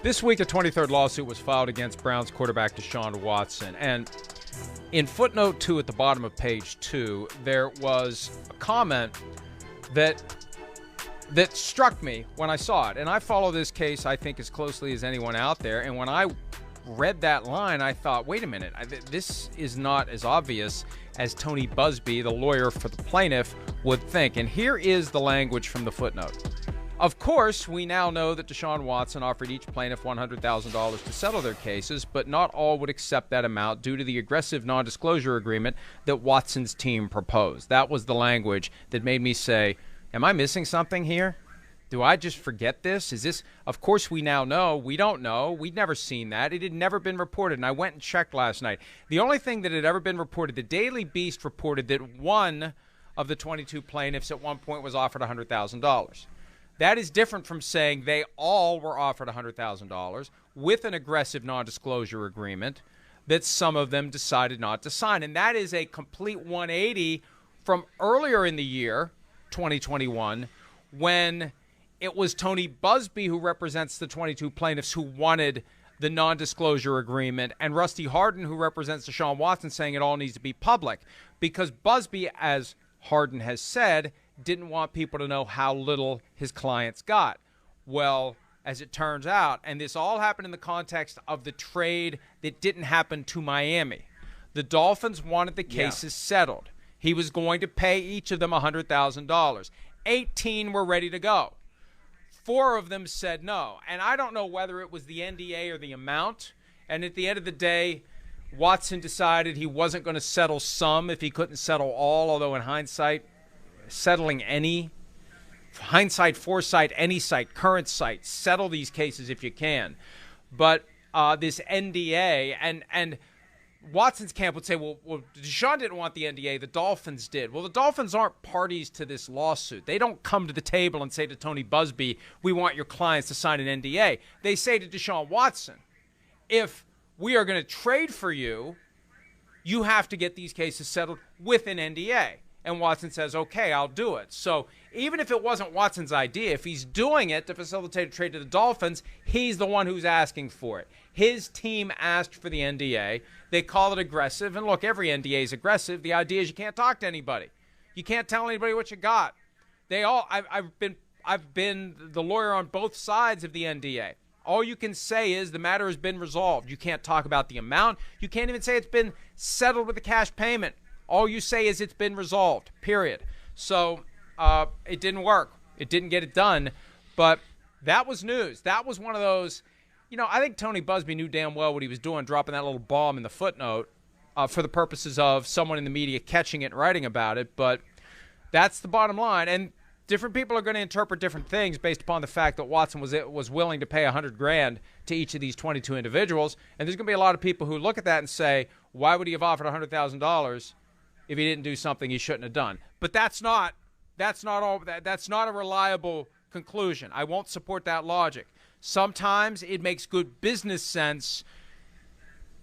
This week, a 23rd lawsuit was filed against Browns quarterback Deshaun Watson. And in footnote 2 at the bottom of page 2, there was a comment that struck me when I saw it. And I follow this case, I think, as closely as anyone out there. And when I read that line, I thought, wait a minute, this is not as obvious as Tony Buzbee, the lawyer for the plaintiff, would think. And here is the language from the footnote. Of course, we now know that Deshaun Watson offered each plaintiff $100,000 to settle their cases, but not all would accept that amount due to the aggressive non-disclosure agreement that Watson's team proposed. That was the language that made me say, am I missing something here? Do I just forget this? Is this, of course we now know. We don't know. We'd never seen that. It had never been reported, and I went and checked last night. The only thing that had ever been reported, the Daily Beast reported that one of the 22 plaintiffs at one point was offered $100,000. That is different from saying they all were offered $100,000 with an aggressive non-disclosure agreement that some of them decided not to sign. And that is a complete 180 from earlier in the year, 2021, when it was Tony Buzbee, who represents the 22 plaintiffs, who wanted the non-disclosure agreement, and Rusty Hardin, who represents Deshaun Watson, saying it all needs to be public. Because Buzbee, as Hardin has said, didn't want people to know how little his clients got. Well, as it turns out, and this all happened in the context of the trade that didn't happen to Miami. The Dolphins wanted the cases settled. He was going to pay each of them $100,000. 18 were ready to go. 4 of them said no. And I don't know whether it was the NDA or the amount. And at the end of the day, Watson decided he wasn't going to settle some if he couldn't settle all, although in hindsight, settling any, hindsight, foresight, any site, current site, settle these cases if you can. But this NDA, and Watson's camp would say, well, Deshaun didn't want the NDA, the Dolphins did. Well, the Dolphins aren't parties to this lawsuit. They don't come to the table and say to Tony Buzbee, we want your clients to sign an NDA. They say to Deshaun Watson, if we are going to trade for you, you have to get these cases settled with an NDA. And Watson says, okay, I'll do it. So even if it wasn't Watson's idea, if he's doing it to facilitate a trade to the Dolphins, he's the one who's asking for it. His team asked for the NDA. They call it aggressive. And look, every NDA is aggressive. The idea is you can't talk to anybody. You can't tell anybody what you got. I've been the lawyer on both sides of the NDA. All you can say is the matter has been resolved. You can't talk about the amount. You can't even say it's been settled with a cash payment. All you say is it's been resolved, period. So it didn't work. It didn't get it done. But that was news. That was one of those, I think Tony Buzbee knew damn well what he was doing, dropping that little bomb in the footnote for the purposes of someone in the media catching it and writing about it. But that's the bottom line. And different people are going to interpret different things based upon the fact that Watson was willing to pay $100,000 to each of these 22 individuals. And there's going to be a lot of people who look at that and say, why would he have offered $100,000 if he didn't do something he shouldn't have done? But that's not a reliable conclusion. I won't support that logic. Sometimes it makes good business sense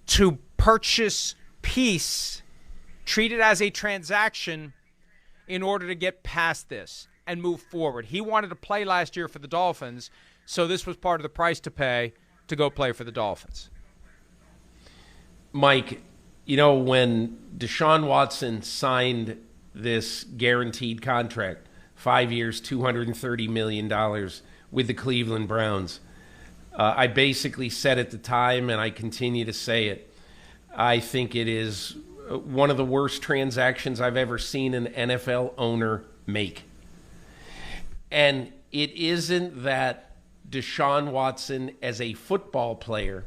to purchase peace, treat it as a transaction in order to get past this and move forward. He wanted to play last year for the Dolphins, so this was part of the price to pay to go play for the Dolphins. Mike, when Deshaun Watson signed this guaranteed contract, 5 years, $230 million with the Cleveland Browns, I basically said at the time, and I continue to say it, I think it is one of the worst transactions I've ever seen an NFL owner make. And it isn't that Deshaun Watson as a football player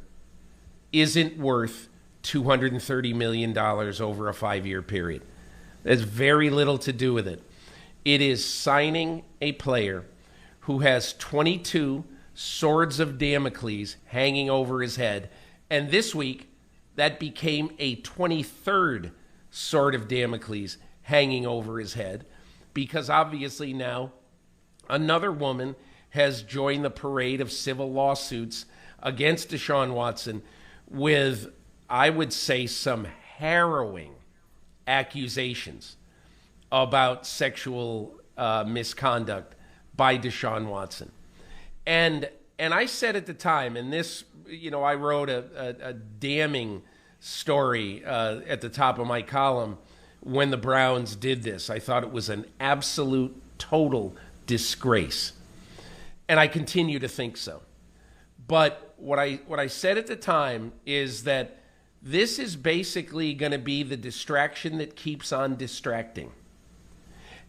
isn't worth $230 million over a 5-year period. There's very little to do with it. It is signing a player who has 22 swords of Damocles hanging over his head. And this week, that became a 23rd sword of Damocles hanging over his head, because obviously now another woman has joined the parade of civil lawsuits against Deshaun Watson with, I would say, some harrowing accusations about sexual misconduct by Deshaun Watson. And And I said at the time, and this, I wrote a damning story at the top of my column when the Browns did this. I thought it was an absolute, total disgrace. And I continue to think so. But what I said at the time is that this is basically going to be the distraction that keeps on distracting.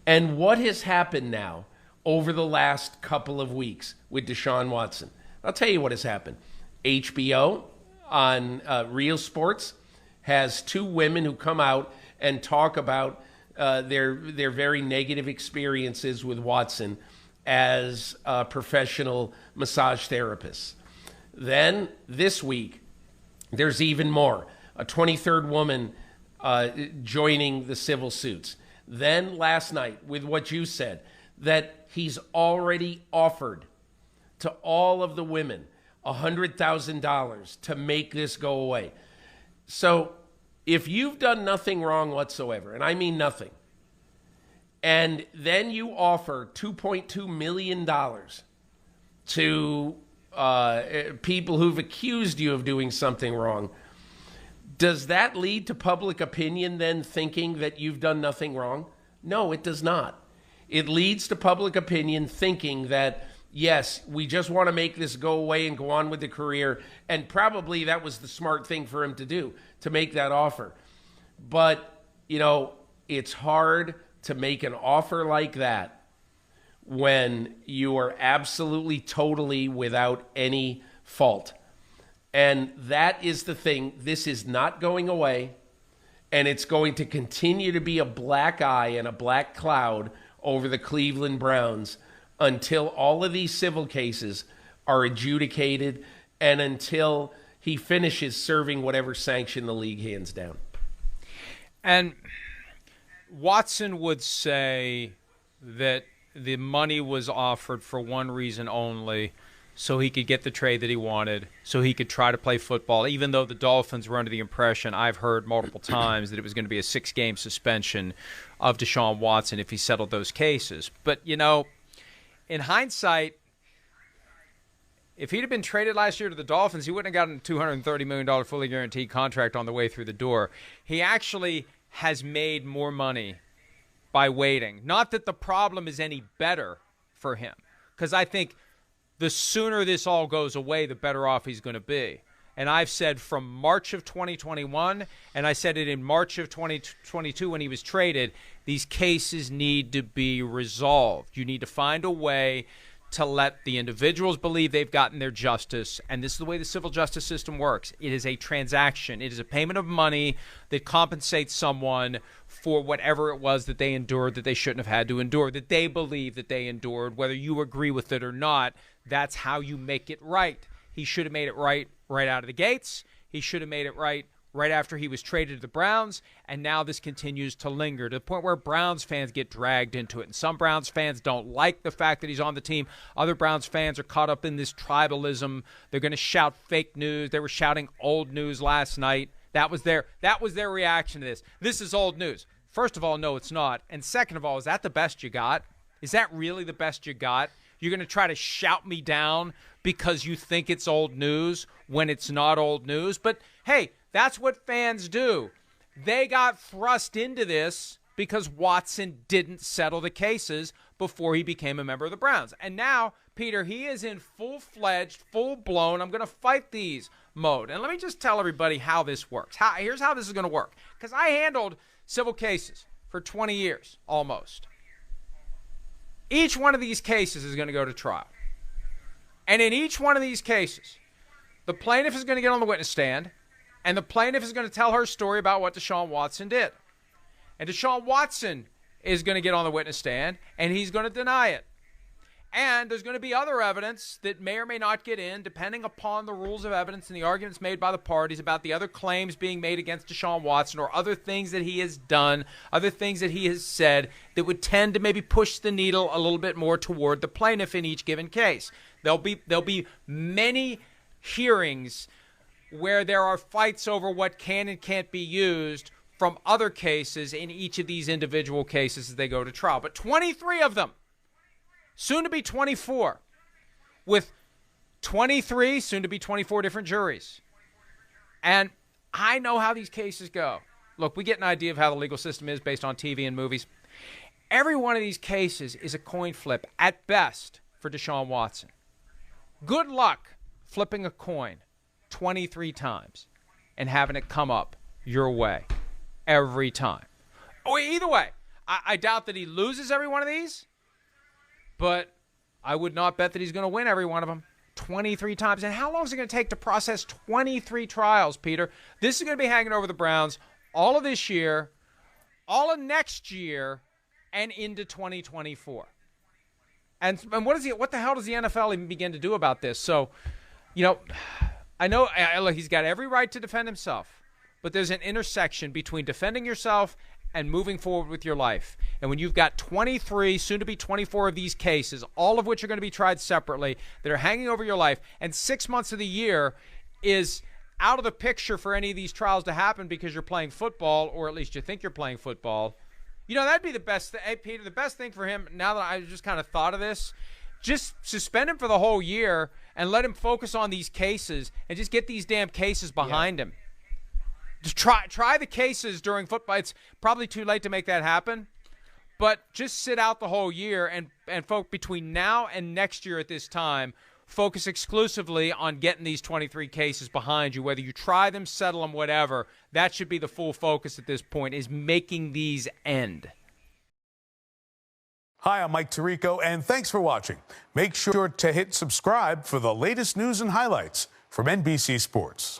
And what has happened now over the last couple of weeks with Deshaun Watson? I'll tell you what has happened. HBO on Real Sports has two women who come out and talk about their very negative experiences with Watson as professional massage therapists. Then this week, there's even more. A 23rd woman joining the civil suits. Then last night, with what you said, that he's already offered to all of the women $100,000 to make this go away. So if you've done nothing wrong whatsoever, and I mean nothing, and then you offer $2.2 million to people who've accused you of doing something wrong, does that lead to public opinion then thinking that you've done nothing wrong? No, it does not. It leads to public opinion thinking that, yes, we just want to make this go away and go on with the career, and probably that was the smart thing for him to do, to make that offer. But, it's hard to make an offer like that when you are absolutely, totally without any fault. And that is the thing. This is not going away, and it's going to continue to be a black eye and a black cloud over the Cleveland Browns until all of these civil cases are adjudicated and until he finishes serving whatever sanction the league hands down. And Watson would say that the money was offered for one reason only, so he could get the trade that he wanted, so he could try to play football, even though the Dolphins were under the impression, I've heard multiple times, that it was going to be a 6-game suspension of Deshaun Watson if he settled those cases. But, in hindsight, if he'd have been traded last year to the Dolphins, he wouldn't have gotten a $230 million fully guaranteed contract on the way through the door. He actually has made more money by waiting. Not that the problem is any better for him, because I think the sooner this all goes away, the better off he's going to be. And I've said from March of 2021, and I said it in March of 2022 when he was traded, these cases need to be resolved. You need to find a way to let the individuals believe they've gotten their justice. And this is the way the civil justice system works. It is a transaction. It is a payment of money that compensates someone for whatever it was that they endured that they shouldn't have had to endure, that they believe that they endured, whether you agree with it or not. That's how you make it right. He should have made it right out of the gates. He should have made it right after he was traded to the Browns, and now this continues to linger to the point where Browns fans get dragged into it. And some Browns fans don't like the fact that he's on the team. Other Browns fans are caught up in this tribalism. They're going to shout fake news. They were shouting old news last night. That was their reaction to this. This is old news. First of all, no, it's not. And second of all, is that the best you got? Is that really the best you got? You're going to try to shout me down because you think it's old news when it's not old news. But, hey, that's what fans do. They got thrust into this because Watson didn't settle the cases before he became a member of the Browns. And now, Peter, he is in full-fledged, full-blown, I'm going to fight these mode. And let me just tell everybody how this works. Here's how this is going to work. Because I handled civil cases for 20 years, almost. Each one of these cases is going to go to trial. And in each one of these cases, the plaintiff is going to get on the witness stand, and the plaintiff is going to tell her story about what Deshaun Watson did. And Deshaun Watson is going to get on the witness stand, and he's going to deny it. And there's going to be other evidence that may or may not get in, depending upon the rules of evidence and the arguments made by the parties about the other claims being made against Deshaun Watson or other things that he has done, other things that he has said that would tend to maybe push the needle a little bit more toward the plaintiff in each given case. There'll be many hearings where there are fights over what can and can't be used from other cases in each of these individual cases as they go to trial. But 23 of them, soon to be 24, with 23, soon to be 24 different juries. And I know how these cases go. Look, we get an idea of how the legal system is based on TV and movies. Every one of these cases is a coin flip at best for Deshaun Watson. Good luck flipping a coin 23 times and having it come up your way every time. Oh, either way, I doubt that he loses every one of these, but I would not bet that he's going to win every one of them 23 times. And how long is it going to take to process 23 trials, Peter? This is going to be hanging over the Browns all of this year, all of next year, and into 2024. And what the hell does the NFL even begin to do about this? So, I know look, he's got every right to defend himself, but there's an intersection between defending yourself and moving forward with your life. And when you've got 23, soon to be 24 of these cases, all of which are going to be tried separately, that are hanging over your life, and 6 months of the year is out of the picture for any of these trials to happen because you're playing football, or at least you think you're playing football. That'd be the best thing. Hey, Peter, the best thing for him, now that I just kind of thought of this, just suspend him for the whole year and let him focus on these cases and just get these damn cases behind him. Just try the cases during football. It's probably too late to make that happen, but just sit out the whole year and between now and next year at this time, focus exclusively on getting these 23 cases behind you, whether you try them, settle them, whatever. That should be the full focus at this point, is making these end. Hi, I'm Mike Tirico, and thanks for watching. Make sure to hit subscribe for the latest news and highlights from NBC Sports.